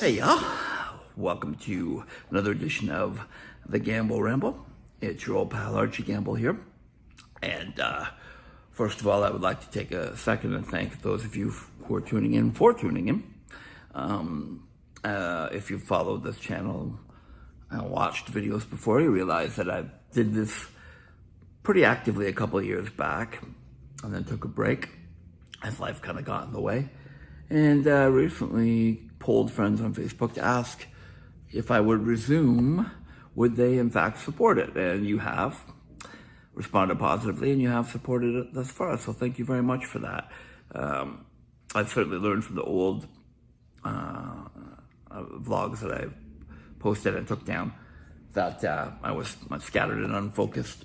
Hey y'all, welcome to another edition of the Gamble Ramble. It's your old pal Archie Gamble here. And first of all, I would like to take a second and thank those of you who are tuning in for tuning in. If you've followed this channel and watched videos before, you realize that I did this pretty actively a couple of years back and then took a break as life kind of got in the way. And recently polled friends on Facebook to ask if I would resume, would they in fact support it? And you have responded positively, and you have supported it thus far. So thank you very much for that. I've certainly learned from the old vlogs that I posted and took down that I was scattered and unfocused.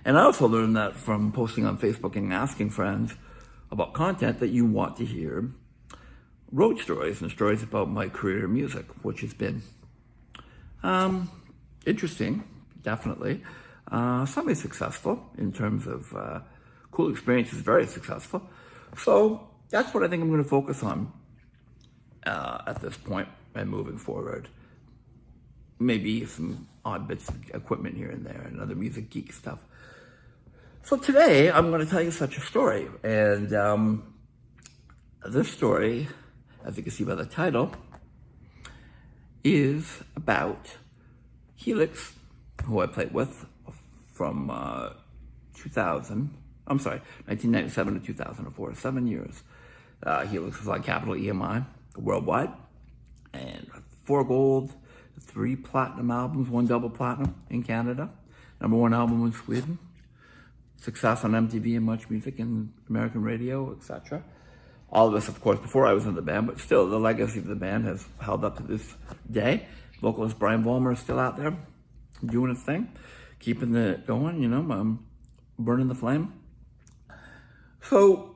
And I also learned that from posting on Facebook and asking friends about content that you want to hear road stories and stories about my career in music, which has been interesting, definitely. Semi-successful in terms of cool experiences, very successful. So that's what I think I'm going to focus on at this point and moving forward. Maybe some odd bits of equipment here and there and other music geek stuff. So today I'm going to tell you such a story, and this story, as you can see by the title, is about Helix, who I played with from 1997 to 2004, 7 years. Helix was on Capital EMI worldwide, and 4 gold, 3 platinum albums, 1 double platinum in Canada, #1 album in Sweden. Success on MTV and Much Music and American radio, etc. All of this, of course, before I was in the band, but still, the legacy of the band has held up to this day. Vocalist Brian Vollmer is still out there doing his thing, keeping it going, burning the flame. So,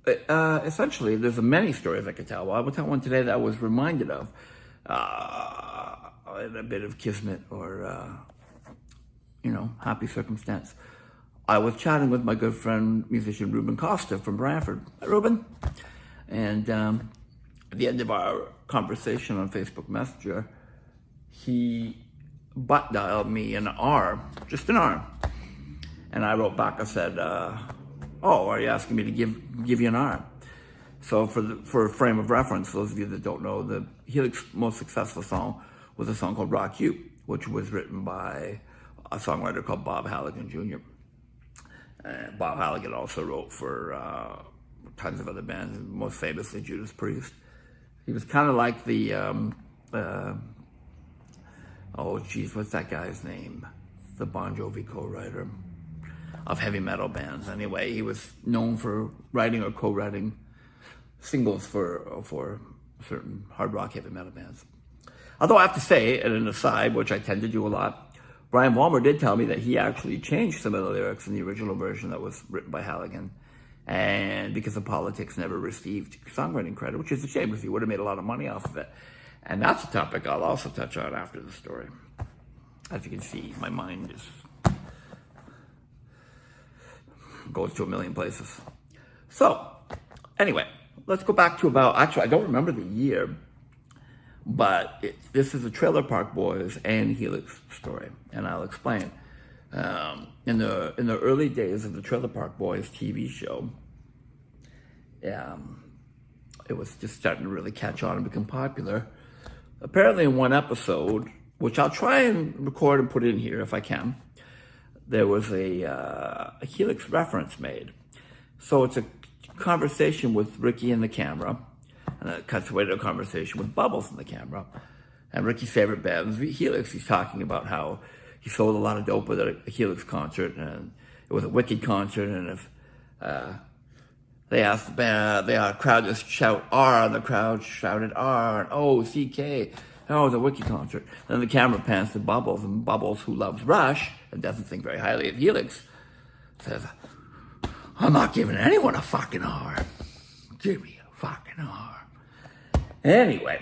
essentially, there's many stories I could tell. Well, I will tell one today that I was reminded of in a bit of kismet or, happy circumstance. I was chatting with my good friend, musician Ruben Costa from Brantford. Hi, Ruben. And at the end of our conversation on Facebook Messenger, he butt dialed me an R, just an R. And I wrote back, I said, are you asking me to give you an R? So for a frame of reference, those of you that don't know, the Helix most successful song was a song called Rock You, which was written by a songwriter called Bob Halligan Jr. Bob Halligan also wrote for tons of other bands, most famously Judas Priest. He was kind of like the, what's that guy's name? The Bon Jovi co-writer of heavy metal bands. Anyway, he was known for writing or co-writing singles for certain hard rock heavy metal bands. Although I have to say, and an aside, which I tend to do a lot, Brian Vollmer did tell me that he actually changed some of the lyrics in the original version that was written by Halligan, and because of politics never received songwriting credit, which is a shame because he would have made a lot of money off of it. And that's a topic I'll also touch on after the story. As you can see, my mind goes to a million places. So, anyway, let's go back to actually, I don't remember the year, but this is a Trailer Park Boys and Helix story, and I'll explain. In the early days of the Trailer Park Boys TV show, it was just starting to really catch on and become popular. Apparently in one episode, which I'll try and record and put in here if I can, there was a Helix reference made. So it's a conversation with Ricky and the camera, and it cuts away to a conversation with Bubbles in the camera. And Ricky's favorite band was Helix. He's talking about how he sold a lot of dope at a Helix concert, and it was a wicked concert. And if they asked the band, the crowd just shout R, and the crowd shouted R, and O-C-K. Oh, it was a wicked concert. Then the camera pans to Bubbles, and Bubbles, who loves Rush and doesn't think very highly of Helix, says, "I'm not giving anyone a fucking R. Give me a fucking R." Anyway,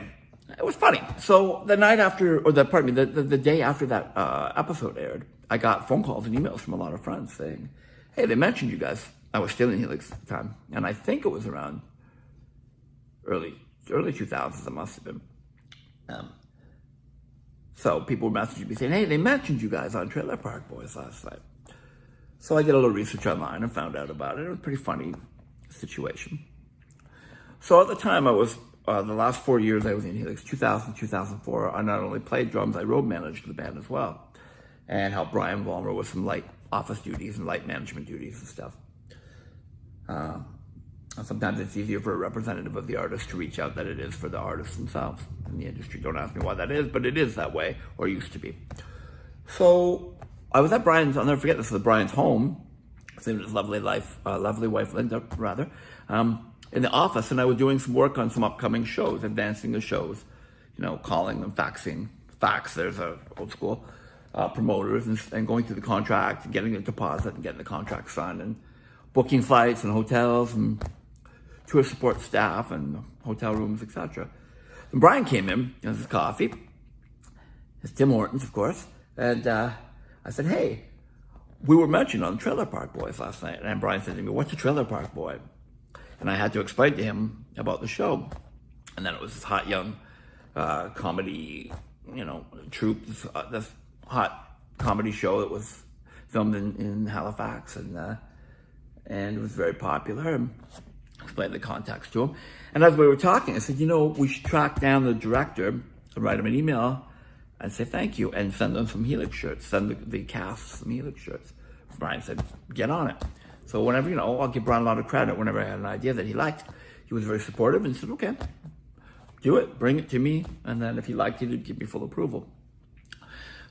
it was funny. So the night after, the day after that episode aired, I got phone calls and emails from a lot of friends saying, "Hey, they mentioned you guys." I was still in Helix at the time, and I think it was around early 2000s, it must have been. So people were messaging me saying, hey, they mentioned you guys on Trailer Park Boys last night. So I did a little research online and found out about it. It was a pretty funny situation. So at the time I was, the last 4 years I was in Helix, 2000, 2004, I not only played drums, I road managed the band as well. And helped Brian Vollmer with some light office duties and light management duties and stuff. Sometimes it's easier for a representative of the artist to reach out than it is for the artists themselves in the industry. Don't ask me why that is, but it is that way, or used to be. So I was at Brian's, I'll never forget, this was Brian's home, his lovely wife, Linda, rather, in the office, and I was doing some work on some upcoming shows, advancing the shows, calling them, fax, there's a old school, promoters, and going through the contract, and getting the deposit, and getting the contract signed, and booking flights and hotels, and tour support staff and hotel rooms, etc. And Brian came in, has his coffee, his Tim Hortons, of course, and I said, hey, we were mentioned on the Trailer Park Boys last night. And Brian said to me, what's a Trailer Park Boy? And I had to explain to him about the show. And then it was this hot young comedy, troupe, this hot comedy show that was filmed in Halifax, and it was very popular. And explained the context to him. And as we were talking, I said, we should track down the director and write him an email and say thank you and send them some Helix shirts, send the cast some Helix shirts. Brian said, get on it. So whenever, I'll give Brian a lot of credit. Whenever I had an idea that he liked, he was very supportive and said, okay, do it, bring it to me. And then if he liked it, he'd give me full approval.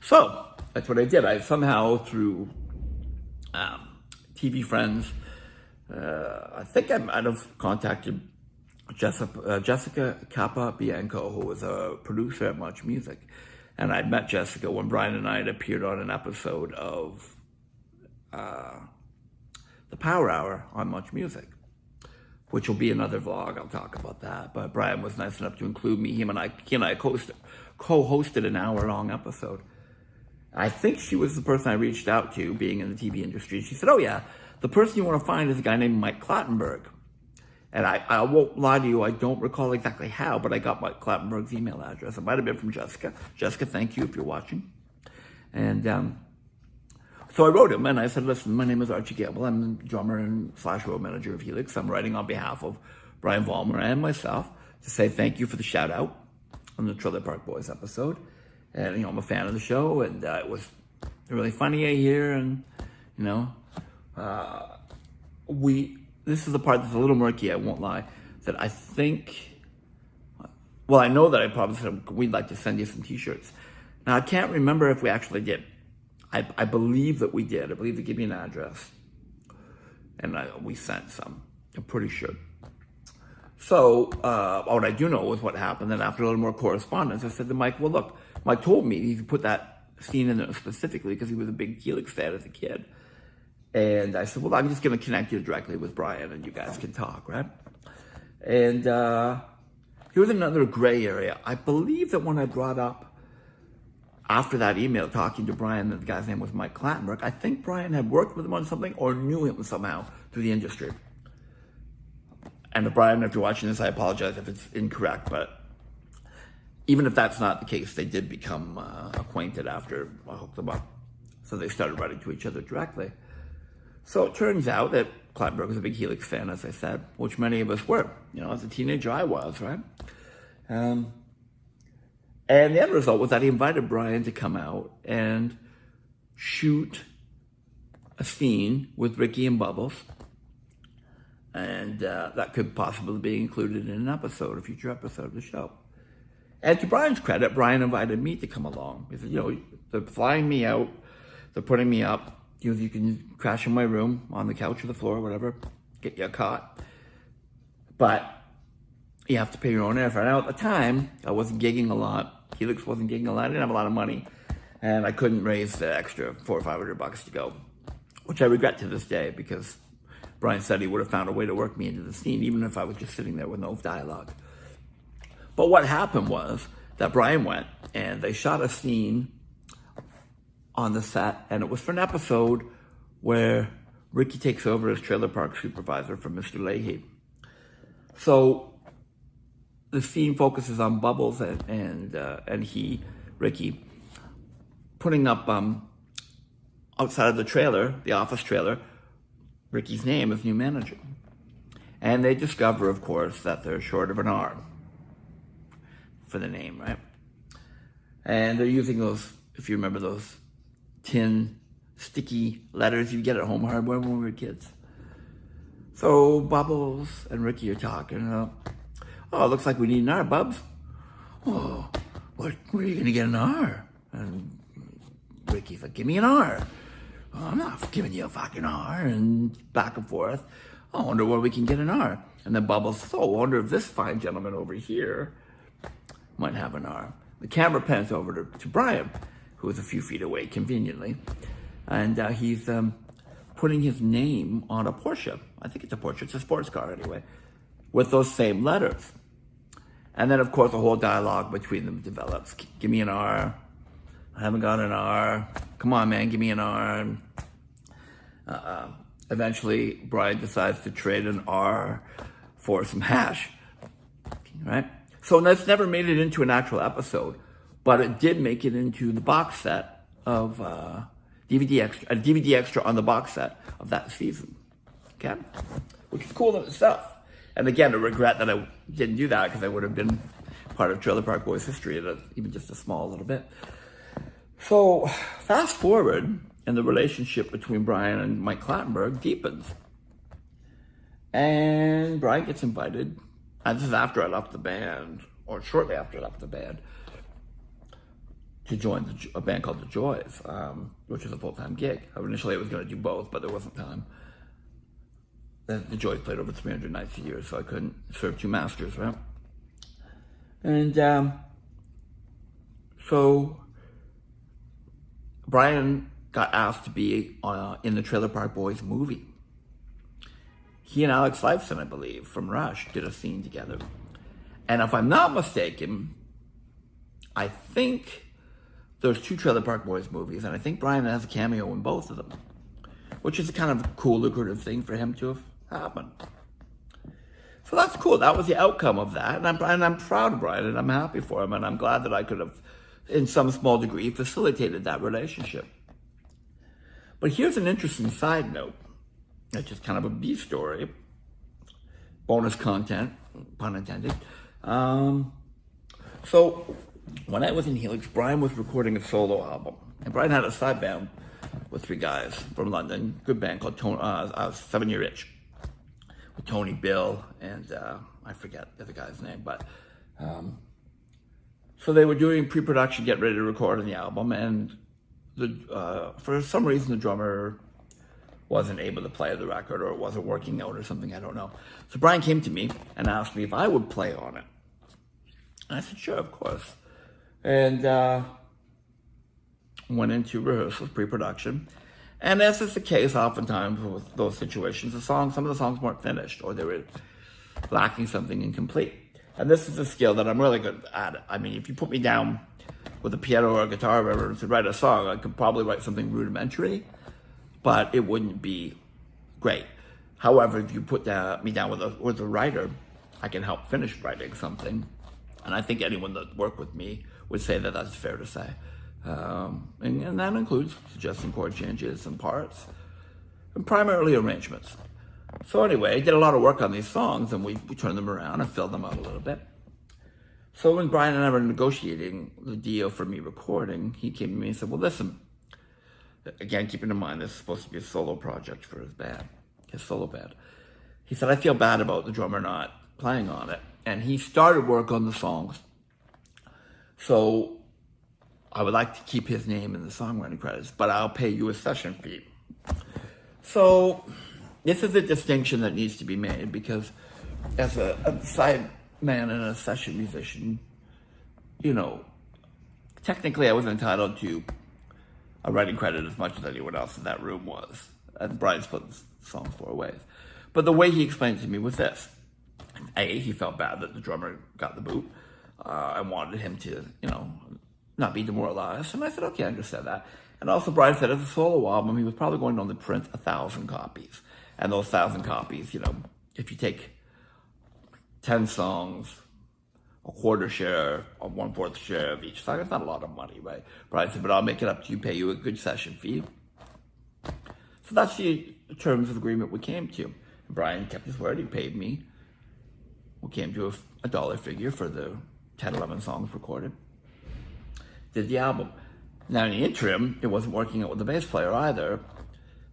So that's what I did. I somehow, through TV friends, I think I might have contacted Jessica Kappa Bianco, who was a producer at Much Music. And I'd met Jessica when Brian and I had appeared on an episode of the Power Hour on Much Music, which will be another vlog. I'll talk about that. But Brian was nice enough to include me. He and I co-hosted an hour-long episode. I think she was the person I reached out to, being in the TV industry. She said, oh yeah, the person you want to find is a guy named Mike Clattenburg. And I won't lie to you, I don't recall exactly how, but I got Mike Clattenburg's email address. It might have been from Jessica. Jessica, thank you if you're watching. And so I wrote him and I said, listen, my name is Archie Gable. I'm the drummer and / road manager of Helix. I'm writing on behalf of Brian Vollmer and myself to say thank you for the shout out on the Trailer Park Boys episode. And, I'm a fan of the show, and it was really funny I hear, and, this is the part that's a little murky, I won't lie, that I think, I know that I probably said we'd like to send you some t-shirts. Now, I can't remember if we actually did. I believe that we did. I believe they gave me an address, and we sent some. I'm pretty sure. So, what I do know was what happened, and after a little more correspondence, I said to Mike, well, look, Mike told me he put that scene in there specifically because he was a big Helix fan as a kid. And I said, well, I'm just going to connect you directly with Brian and you guys can talk, right? And here's another gray area. I believe that when I brought up, after that email, talking to Brian, that the guy's name was Mike Clattenburg, I think Brian had worked with him on something or knew him somehow through the industry. And if Brian, if you're watching this, I apologize if it's incorrect, but even if that's not the case, they did become acquainted after I hooked them up. So they started writing to each other directly. So it turns out that Clattenburg was a big Helix fan, as I said, which many of us were. As a teenager, I was, right? And the end result was that he invited Brian to come out and shoot a scene with Ricky and Bubbles. And that could possibly be included in a future episode of the show. And to Brian's credit, Brian invited me to come along. He said, they're flying me out, they're putting me up. You can crash in my room, on the couch or the floor, whatever, get you a cot. But you have to pay your own airfare. Now, at the time, I wasn't gigging a lot. Helix wasn't gigging a lot. I didn't have a lot of money. And I couldn't raise the extra $400 or $500 to go, which I regret to this day because Brian said he would have found a way to work me into the scene, even if I was just sitting there with no dialogue. But what happened was that Brian went and they shot a scene on the set, and it was for an episode where Ricky takes over as trailer park supervisor for Mr. Leahy. So the scene focuses on Bubbles and Ricky, putting up outside of the trailer, the office trailer, Ricky's name as new manager. And they discover, of course, that they're short of an R for the name, right? And they're using those, if you remember, those tin sticky letters you get at Home Hardware when we were kids. So Bubbles and Ricky are talking. Oh, it looks like we need an R, Bubs. Oh, where are you going to get an R? And Ricky's like, give me an R. Oh, I'm not giving you a fucking R. And back and forth. I wonder where we can get an R. And then Bubbles says, oh, I wonder if this fine gentleman over here might have an R. The camera pans over to Brian, who is a few feet away, conveniently. And he's putting his name on a Porsche. I think it's a Porsche. It's a sports car anyway, with those same letters. And then, of course, a whole dialogue between them develops. Give me an R. I haven't got an R. Come on, man, give me an R. Eventually, Brian decides to trade an R for some hash, right? So that's never made it into an actual episode, but it did make it into the box set of DVD extra on the box set of that season, okay? Which is cool in itself. And again, a regret that I didn't do that because I would have been part of Trailer Park Boys history, even just a small little bit. So fast forward, and the relationship between Brian and Mike Clattenburg deepens. And Brian gets invited, and this is after I left the band, or shortly after I left the band, to join a band called The Joys, which was a full-time gig. Initially I was going to do both, but there wasn't time. The Joys played over 300 nights a year, so I couldn't serve two masters, right? And so Brian got asked to be in the Trailer Park Boys movie. He and Alex Lifeson, I believe, from Rush, did a scene together. And if I'm not mistaken, I think there's two Trailer Park Boys movies, and I think Brian has a cameo in both of them, which is a kind of cool, lucrative thing for him to have happened. So that's cool. That was the outcome of that, and I'm proud of Brian, and I'm happy for him, and I'm glad that I could have, in some small degree, facilitated that relationship. But here's an interesting side note. It's just kind of a B story. Bonus content, pun intended. So when I was in Helix, Brian was recording a solo album. And Brian had a side band with three guys from London, good band called 7 Year Itch, with Tony, Bill, and I forget the other guy's name. But so they were doing pre-production, getting ready to record on the album, and for some reason the drummer wasn't able to play the record, or it wasn't working out or something, I don't know. So Brian came to me and asked me if I would play on it. And I said, sure, of course. And went into rehearsals, pre-production. And as is the case oftentimes with those situations, some of the songs weren't finished, or they were lacking something incomplete. And this is a skill that I'm really good at. I mean, if you put me down with a piano or a guitar or whatever to write a song, I could probably write something rudimentary, but it wouldn't be great. However, if you put me down with a writer, I can help finish writing something. And I think anyone that worked with me would say that that's fair to say. And that includes suggesting chord changes and parts, and primarily arrangements. So anyway, I did a lot of work on these songs, and we turned them around and filled them out a little bit. So when Brian and I were negotiating the deal for me recording, he came to me and said, well, listen, again, keeping in mind this is supposed to be a solo project for his solo band. He said, I feel bad about the drummer not playing on it. And he started work on the songs. So I would like to keep his name in the songwriting credits, but I'll pay you a session fee. So this is a distinction that needs to be made, because as a side man and a session musician, you know, technically I was entitled to a writing credit as much as anyone else in that room was. And Brian split the songs 4 ways. But the way he explained it to me was this. A, he felt bad that the drummer got the boot. I wanted him to, you know, not be demoralized. And I said, okay, I understand that. And also Brian said as a solo album, he was probably going to only print 1,000 copies. And those 1,000 copies, you know, if you take 10 songs a quarter share or 1/4 share of each song. It's not a lot of money, right? Brian said, but I'll make it up to you, pay you a good session fee. So that's the terms of agreement we came to. Brian kept his word. He paid me. We came to a dollar figure for the 10, 11 songs recorded. Did the album. Now, in the interim, it wasn't working out with the bass player either.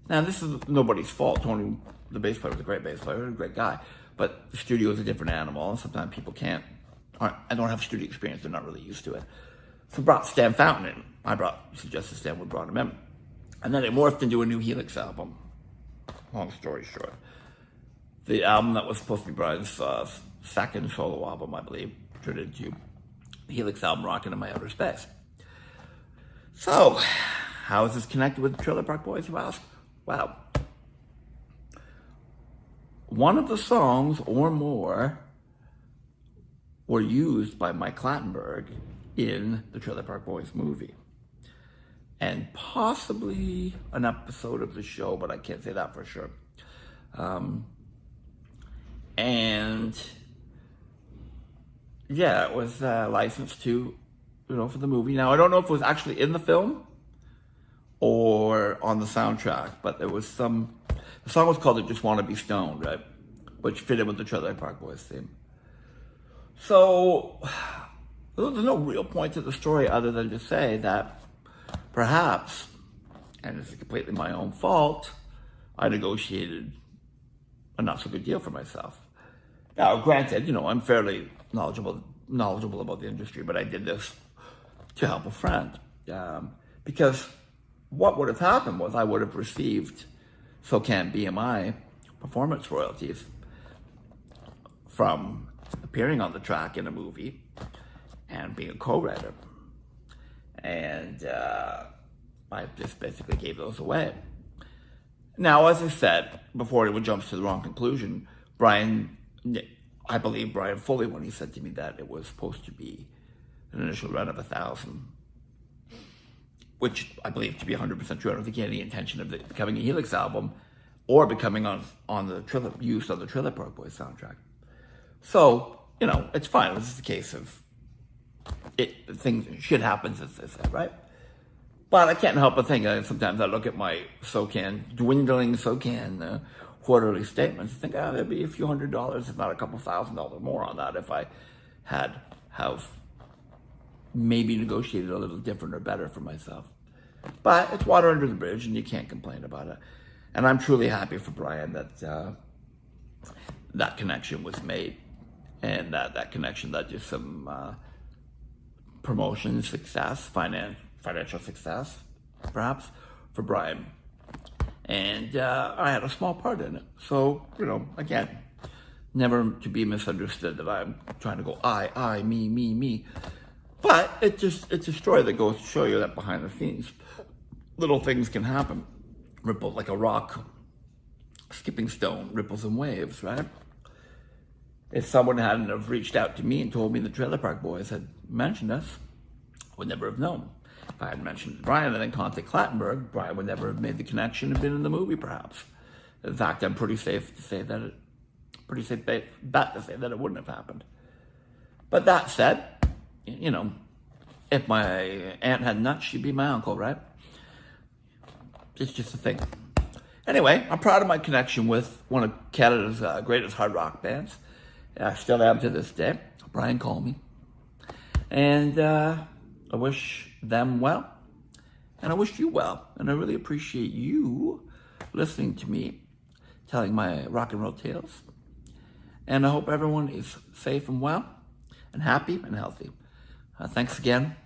Now, this is nobody's fault. Tony, the bass player, was a great bass player, a great guy. But the studio is a different animal, and sometimes people I don't have studio experience, they're not really used to it. So brought Stan Fountain in. Suggested Stan would brought him in. And then it morphed into a new Helix album. Long story short. The album that was supposed to be Brian's second solo album, I believe, turned into the Helix album, Rockin' in My Outer Space. So, how is this connected with the Trailer Park Boys, you ask? Well, one of the songs or more were used by Mike Clattenburg in the Trailer Park Boys movie. And possibly an episode of the show, but I can't say that for sure. And yeah, it was licensed to, for the movie. Now, I don't know if it was actually in the film or on the soundtrack, but there was the song was called "I Just Want to Be Stoned," right? Which fit in with the Trailer Park Boys theme. So, there's no real point to the story other than to say that perhaps, and this is completely my own fault, I negotiated a not so good deal for myself. Now, granted, I'm fairly knowledgeable about the industry, but I did this to help a friend. Because what would have happened was I would have received SOCAN BMI performance royalties from appearing on the track in a movie and being a co-writer. And I just basically gave those away. Now, as I said, before anyone jumps to the wrong conclusion, I believe Brian fully when he said to me that it was supposed to be an initial run of 1,000, which I believe to be 100% true. I don't think he had any intention of it becoming a Helix album or becoming used on the Trailer Park Boys soundtrack. So, it's fine. This is a case of shit happens, as they say, right? But I can't help but think, sometimes I look at my dwindling SOCAN quarterly statements and think, there'd be a few $100s, if not a couple $1,000 more on that if I have maybe negotiated a little different or better for myself. But it's water under the bridge and you can't complain about it. And I'm truly happy for Brian that that connection was made and that connection led to some promotion success, financial success, perhaps, for Brian. And I had a small part in it. So, again, never to be misunderstood that I'm trying to go I, me. But it's a story that goes to show you that behind the scenes, little things can happen. Ripple like a rock, skipping stone, ripples and waves, right? If someone hadn't have reached out to me and told me the Trailer Park Boys had mentioned us, I would never have known. If I had mentioned Brian and then contacted Clattenburg, Brian would never have made the connection and been in the movie, perhaps. In fact, I'm pretty safe bet to say that it wouldn't have happened. But that said, if my aunt had nuts, she'd be my uncle, right? It's just a thing. Anyway, I'm proud of my connection with one of Canada's greatest hard rock bands. I still am to this day. Brian called me. And I wish them well. And I wish you well. And I really appreciate you listening to me, telling my rock and roll tales. And I hope everyone is safe and well, and happy and healthy. Thanks again.